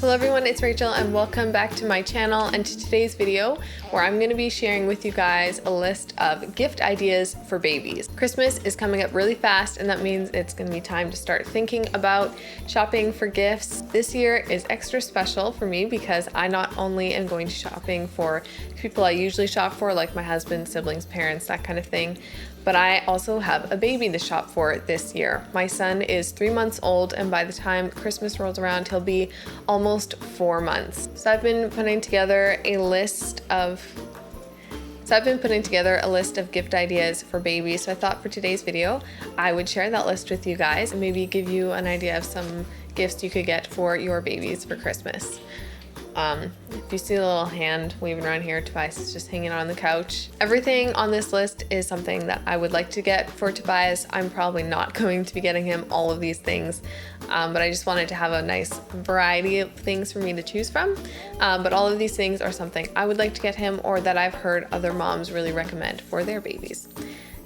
Hello everyone, it's Rachel and welcome back to my channel and to today's video where I'm going to be sharing with you guys a list of gift ideas for babies. Christmas is coming up really fast and that means it's going to be time to start thinking about shopping for gifts. This year is extra special for me because I not only am going to shopping for people I usually shop for, like my husband, siblings, parents, that kind of thing, but I also have a baby to shop for this year. My son is 3 months old and by the time Christmas rolls around, he'll be almost 4 months. So I've been putting together a list of gift ideas for babies. So I thought for today's video, I would share that list with you guys and maybe give you an idea of some gifts you could get for your babies for Christmas. If you see the little hand waving around here, Tobias is just hanging on the couch. Everything on this list is something that I would like to get for Tobias. I'm probably not going to be getting him all of these things, but I just wanted to have a nice variety of things for me to choose from. But all of these things are something I would like to get him or that I've heard other moms really recommend for their babies.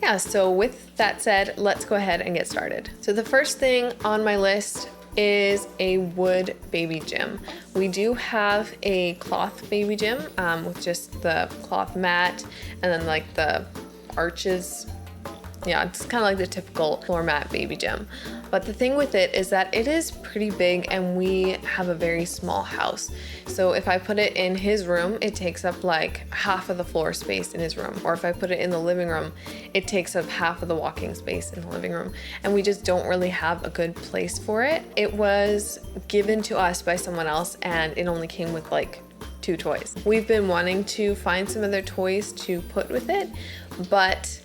Yeah, so with that said, let's go ahead and get started. So the first thing on my list is a wood baby gym. We do have a cloth baby gym with just the cloth mat and then like the arches. Yeah, it's kind of like the typical floor mat baby gym. But the thing with it is that it is pretty big and we have a very small house. So if I put it in his room, it takes up like half of the floor space in his room. Or if I put it in the living room, it takes up half of the walking space in the living room. And we just don't really have a good place for it. It was given to us by someone else and it only came with like 2 toys. We've been wanting to find some other toys to put with it, but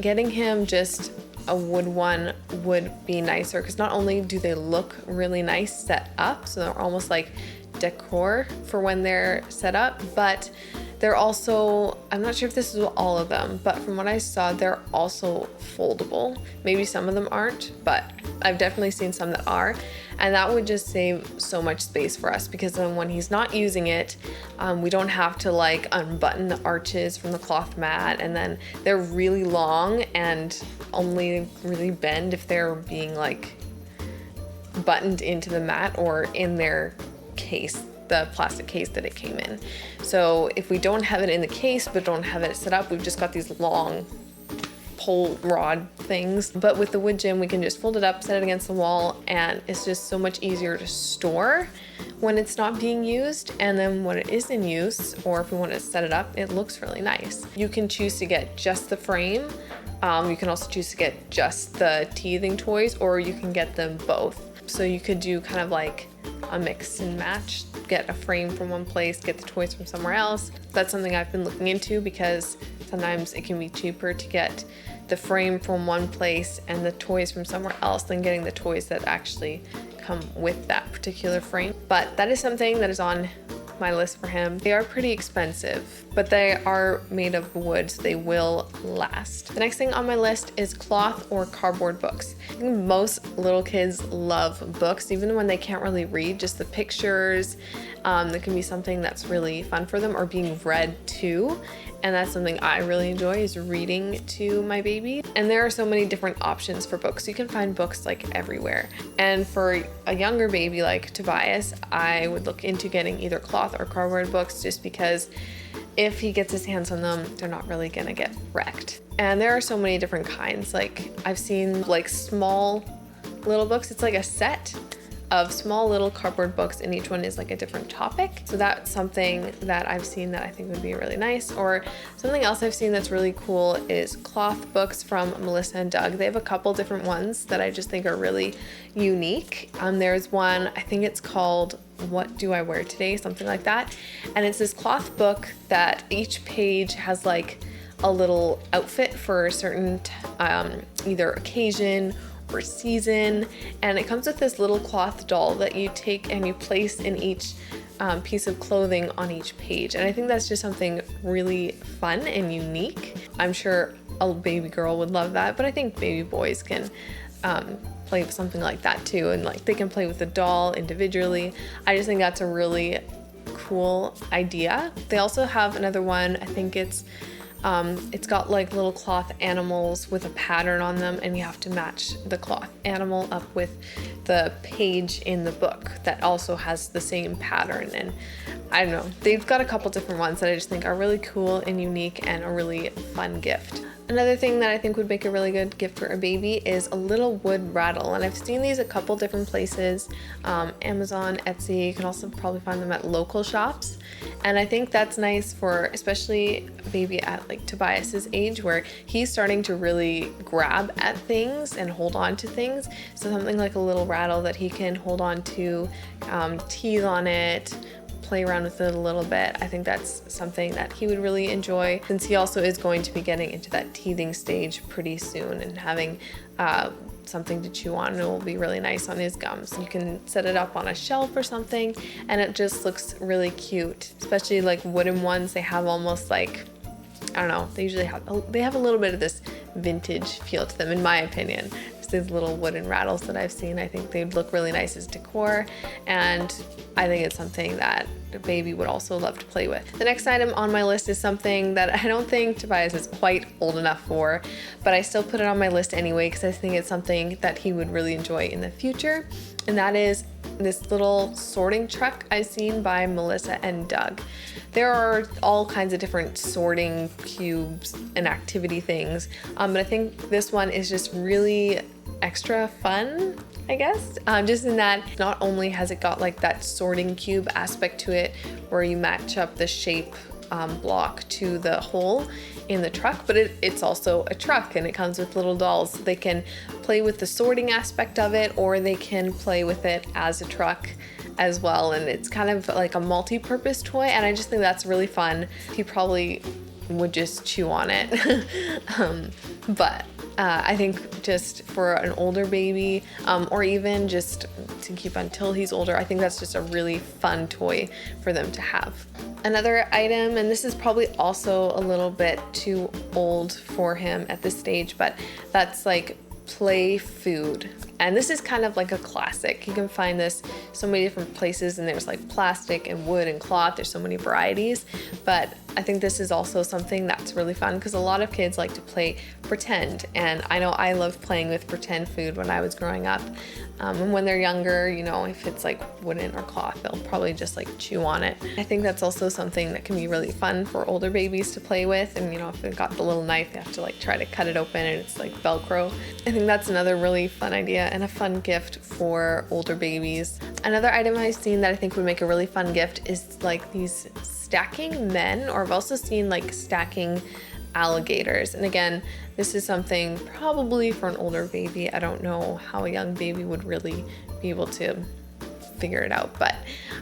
getting him just a wood one would be nicer because not only do they look really nice set up, so they're almost like decor for when they're set up, but they're also, I'm not sure if this is all of them, but from what I saw, they're also foldable. Maybe some of them aren't, but I've definitely seen some that are. And that would just save so much space for us because then when he's not using it, we don't have to like unbutton the arches from the cloth mat. And then they're really long and only really bend if they're being like buttoned into the mat or in their case, the plastic case that it came in. So if we don't have it in the case but don't have it set up, we've just got these long pole rod things. But with the wood gym, we can just fold it up, set it against the wall, and it's just so much easier to store when it's not being used. And then when it is in use, or if we want to set it up, it looks really nice. You can choose to get just the frame. You can also choose to get just the teething toys, or you can get them both. So you could do kind of like a mix and match, get a frame from one place, get the toys from somewhere else. That's something I've been looking into because sometimes it can be cheaper to get the frame from one place and the toys from somewhere else than getting the toys that actually come with that particular frame. But that is something that is on my list for him. They are pretty expensive, but they are made of wood, so they will last. The next thing on my list is cloth or cardboard books. I think most little kids love books, even when they can't really read, just the pictures. That can be something that's really fun for them or being read to. And that's something I really enjoy is reading to my baby. And there are so many different options for books. You can find books like everywhere. And for a younger baby like Tobias, I would look into getting either cloth or cardboard books just because if he gets his hands on them, they're not really gonna get wrecked. And there are so many different kinds. Like I've seen like small little books. It's like a set of small little cardboard books and each one is like a different topic. So that's something that I've seen that I think would be really nice. Or something else I've seen that's really cool is cloth books from Melissa and Doug. They have a couple different ones that I just think are really unique. There's one, I think it's called What Do I Wear Today? Something like that. And it's this cloth book that each page has like a little outfit for a certain either occasion or season, and it comes with this little cloth doll that you take and you place in each piece of clothing on each page. And I think that's just something really fun and unique. I'm sure a baby girl would love that, but I think baby boys can play with something like that too, and like they can play with the doll individually. I just think that's a really cool idea. They also have another one, I think it's It's got like little cloth animals with a pattern on them, and you have to match the cloth animal up with the page in the book that also has the same pattern. And I don't know, they've got a couple different ones that I just think are really cool and unique and a really fun gift. Another thing that I think would make a really good gift for a baby is a little wood rattle. And I've seen these a couple different places, Amazon, Etsy. You can also probably find them at local shops. And I think that's nice for especially a baby at like Tobias's age, where he's starting to really grab at things and hold on to things. So something like a little rattle that he can hold on to, tease on it, play around with it a little bit. I think that's something that he would really enjoy, since he also is going to be getting into that teething stage pretty soon, and having something to chew on, and it will be really nice on his gums. You can set it up on a shelf or something, and it just looks really cute, especially like wooden ones. They have almost like, I don't know, they have a little bit of this vintage feel to them, in my opinion. Just these little wooden rattles that I've seen, I think they'd look really nice as decor, and I think it's something that a baby would also love to play with. The next item on my list is something that I don't think Tobias is quite old enough for, but I still put it on my list anyway because I think it's something that he would really enjoy in the future, and that is this little sorting truck I've seen by Melissa and Doug. There are all kinds of different sorting cubes and activity things, but I think this one is just really extra fun, I guess, just in that not only has it got like that sorting cube aspect to it where you match up the shape block to the hole in the truck, but it's also a truck, and it comes with little dolls. They can play with the sorting aspect of it, or they can play with it as a truck as well, and it's kind of like a multi-purpose toy, and I just think that's really fun. He probably would just chew on it. But I think just for an older baby, or even just to keep until he's older, I think that's just a really fun toy for them to have. Another item, and this is probably also a little bit too old for him at this stage, but that's like play food. And this is kind of like a classic. You can find this so many different places, and there's like plastic and wood and cloth. There's so many varieties, but I think this is also something that's really fun because a lot of kids like to play pretend, and I know I loved playing with pretend food when I was growing up. And when they're younger, you know, if it's like wooden or cloth, they'll probably just like chew on it. I think that's also something that can be really fun for older babies to play with. And you know, if they've got the little knife, they have to like try to cut it open, and it's like Velcro. I think that's another really fun idea and a fun gift for older babies. Another item I've seen that I think would make a really fun gift is like these stacking men, or I've also seen like stacking alligators. And again, this is something probably for an older baby. I don't know how a young baby would really be able to figure it out, but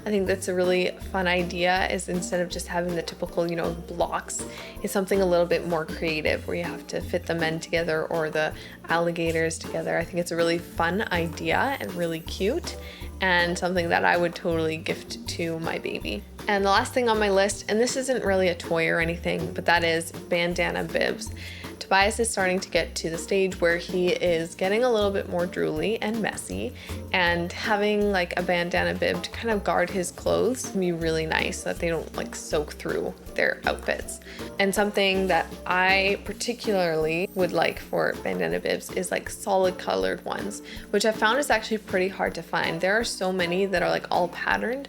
I think that's a really fun idea, is instead of just having the typical, you know, blocks, it's something a little bit more creative where you have to fit the men together or the alligators together. I think it's a really fun idea and really cute, and something that I would totally gift to my baby. And the last thing on my list, and this isn't really a toy or anything, but that is bandana bibs. Tobias is starting to get to the stage where he is getting a little bit more drooly and messy, and having like a bandana bib to kind of guard his clothes can be really nice so that they don't like soak through their outfits. And something that I particularly would like for bandana bibs is like solid colored ones, which I found is actually pretty hard to find. There are so many that are like all patterned,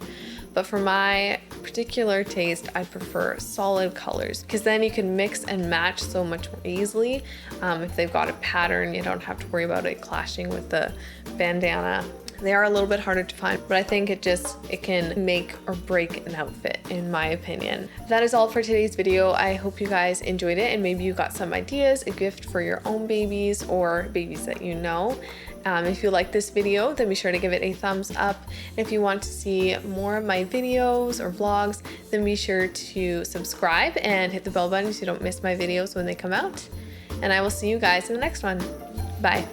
but for my particular taste, I prefer solid colors because then you can mix and match so much more easily. If they've got a pattern, you don't have to worry about it clashing with the bandana. They are a little bit harder to find, but I think it can make or break an outfit, in my opinion. That is all for today's video. I hope you guys enjoyed it, and maybe you got some ideas, a gift for your own babies or babies that you know. If you like this video, then be sure to give it a thumbs up. And if you want to see more of my videos or vlogs, then be sure to subscribe and hit the bell button so you don't miss my videos when they come out. And I will see you guys in the next one. Bye.